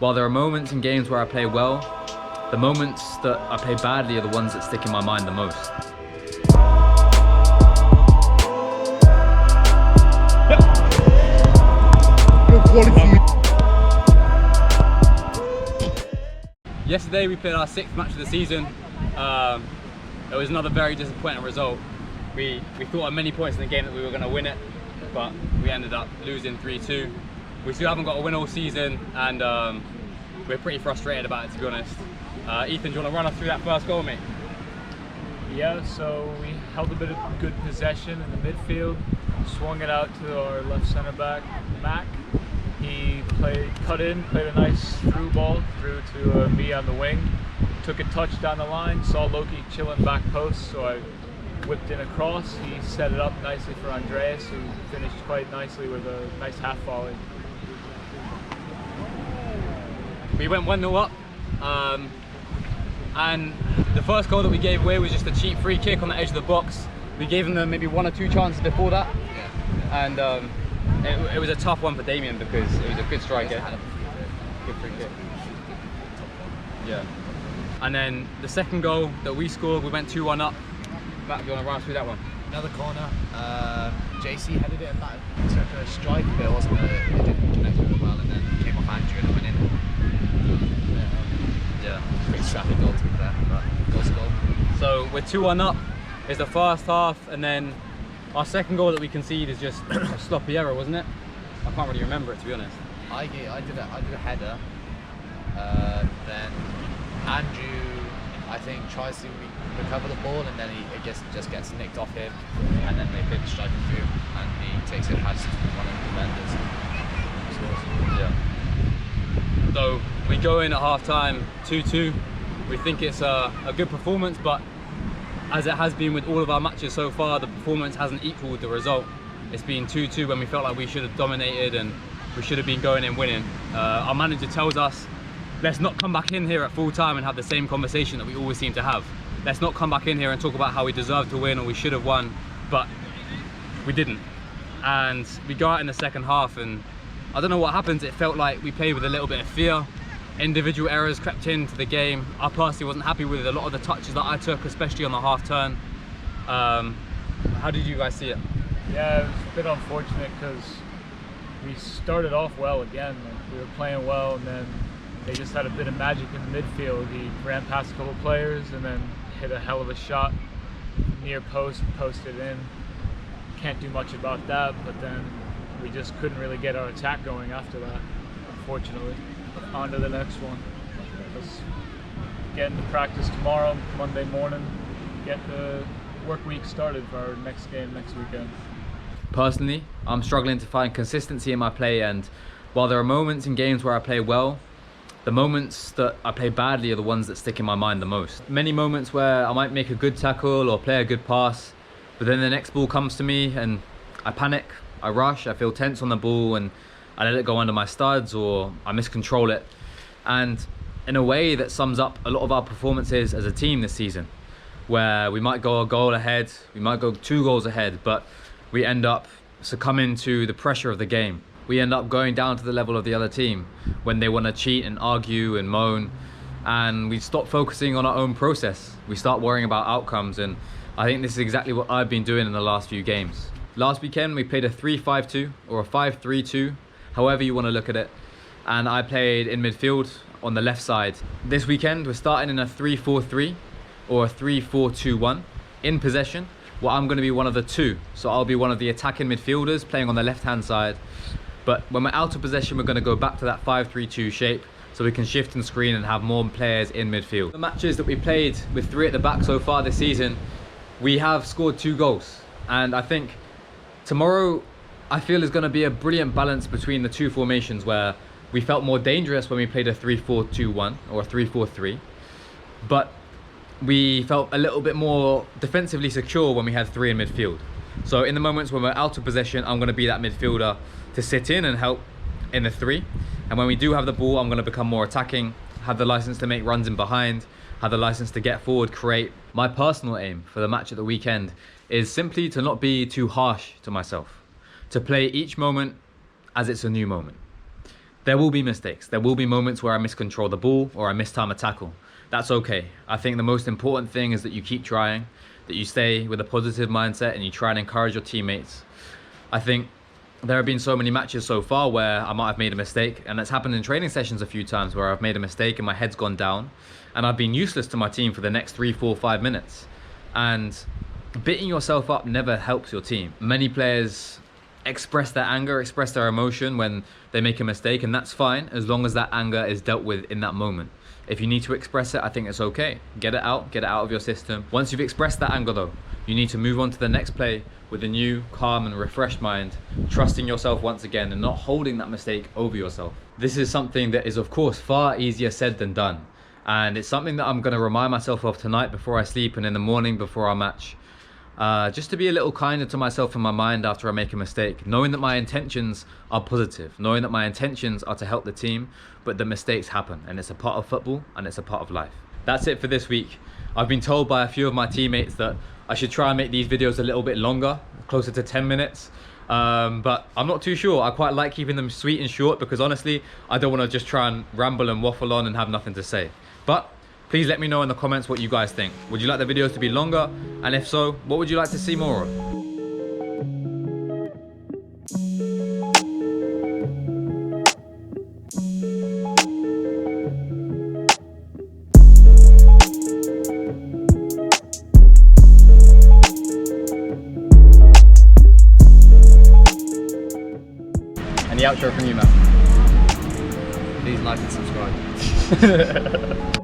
While there are moments in games where I play well, the moments that I play badly are the ones that stick in my mind the most. Yesterday we played our 6th match of the season. It was another very disappointing result. We thought at many points in the game that we were going to win it, but we ended up losing 3-2. We still haven't got a win all season, and we're pretty frustrated about it, to be honest. Ethan, do you want to run us through that first goal, mate? Yeah, so we held a bit of good possession in the midfield, swung it out to our left centre back, Mac. He cut in, played a nice through ball through to me on the wing. Took a touch down the line, saw Loki chilling back post, so I whipped in across. He set it up nicely for Andreas, who finished quite nicely with a nice half volley. We went 1-0 up, and the first goal that we gave away was just a cheap free kick on the edge of the box. We gave them maybe 1 or 2 chances before that, and it was a tough one for Damien because it was a good striker. Good free kick. Yeah. And then the second goal that we scored, we went 2-1 up. Matt, do you want to run through that one? Another corner. JC headed it and that took a strike, but it didn't connect with it well, and then came off Andrew and it went in. Yeah. Pretty scrappy goal to be fair, but goal's a goal. So we're 2-1 up. It's the first half, and then our second goal that we concede is just a sloppy error, wasn't it? I can't really remember it, to be honest. I did a header. Then Andrew, I think, tries to recover the ball, and then it just gets nicked off him, and then they play the striker through, and he takes it past one of the defenders. Yeah. So we go in at half time 2-2. We think it's a good performance, but as it has been with all of our matches so far, the performance hasn't equaled the result. It's been 2-2 when we felt like we should have dominated and we should have been going in winning. Our manager tells us, let's not come back in here at full time and have the same conversation that we always seem to have. Let's not come back in here and talk about how we deserve to win or we should have won, but we didn't. And we go out in the second half, and I don't know what happens. It felt like we played with a little bit of fear. Individual errors crept into the game. I personally wasn't happy with a lot of the touches that I took, especially on the half turn. How did you guys see it? Yeah, it was a bit unfortunate because we started off well again. Like, we were playing well, and then they just had a bit of magic in the midfield. He ran past a couple players and then hit a hell of a shot near post, posted in. Can't do much about that, but then we just couldn't really get our attack going after that, unfortunately. On to the next one. Let's get into practice tomorrow, Monday morning, get the work week started for our next game next weekend. Personally, I'm struggling to find consistency in my play, and while there are moments in games where I play well, the moments that I play badly are the ones that stick in my mind the most. Many moments where I might make a good tackle or play a good pass, but then the next ball comes to me and I panic, I rush, I feel tense on the ball, and I let it go under my studs or I miscontrol it. And in a way that sums up a lot of our performances as a team this season, where we might go a goal ahead, we might go 2 goals ahead, but we end up succumbing to the pressure of the game. We end up going down to the level of the other team when they want to cheat and argue and moan, and we stop focusing on our own process. We start worrying about outcomes, and I think this is exactly what I've been doing in the last few games. Last weekend we played a 3-5-2 or a 5-3-2, however you want to look at it, and I played in midfield on the left side. This weekend we're starting in a 3-4-3 or a 3-4-2-1 in possession. Well, I'm going to be one of the 2, so I'll be one of the attacking midfielders playing on the left hand side. But when we're out of possession, we're going to go back to that 5-3-2 shape so we can shift and screen and have more players in midfield. The matches that we played with 3 at the back so far this season, we have scored 2 goals, and I think tomorrow I feel is going to be a brilliant balance between the 2 formations, where we felt more dangerous when we played a 3-4-2-1 or a 3-4-3, but we felt a little bit more defensively secure when we had 3 in midfield. So in the moments when we're out of possession, I'm going to be that midfielder to sit in and help in the 3, and when we do have the ball, I'm going to become more attacking, have the license to make runs in behind, have the license to get forward, create. My personal aim for the match at the weekend is simply to not be too harsh to myself, to play each moment as it's a new moment. There will be mistakes. There will be moments where I miscontrol the ball or I mistime a tackle. That's okay. I think the most important thing is that you keep trying, that you stay with a positive mindset and you try and encourage your teammates. I think there have been so many matches so far where I might have made a mistake, and that's happened in training sessions a few times where I've made a mistake and my head's gone down and I've been useless to my team for the next 3, 4, 5 minutes. And beating yourself up never helps your team. Many players express their anger, express their emotion when they make a mistake, and that's fine as long as that anger is dealt with in that moment. If you need to express it, I think it's okay. Get it out of your system. Once you've expressed that anger though, you need to move on to the next play with a new, calm and refreshed mind, trusting yourself once again and not holding that mistake over yourself. This is something that is of course far easier said than done. And it's something that I'm going to remind myself of tonight before I sleep and in the morning before our match. Just to be a little kinder to myself in my mind after I make a mistake, knowing that my intentions are positive, knowing that my intentions are to help the team, but the mistakes happen and it's a part of football and it's a part of life. That's it for this week. I've been told by a few of my teammates that I should try and make these videos a little bit longer, closer to 10 minutes. But I'm not too sure. I quite like keeping them sweet and short because honestly, I don't want to just try and ramble and waffle on and have nothing to say. But please let me know in the comments what you guys think. Would you like the videos to be longer? And if so, what would you like to see more of? And the outro from you, Matt. Please like and subscribe.